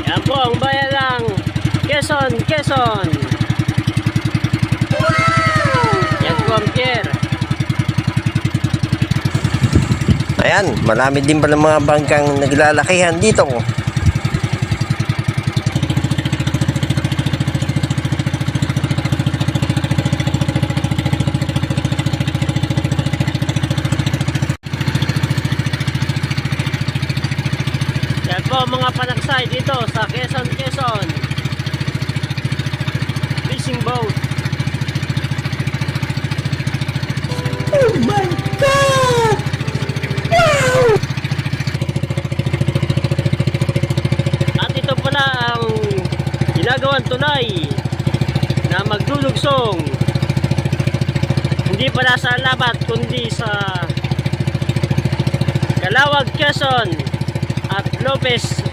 Yan po ang bayan ng Quezon, Quezon. Yan po ang pier. Ayan, marami din pala mga bangkang naglalakihan dito. Yan po mga panagsay dito sa Quezon, Quezon. Fishing boat. Oh my God! Wow! At ito pala ang ginagawang tulay na magdulugsong hindi pala sa Labat kundi sa Calawag, Quezon at Lopez,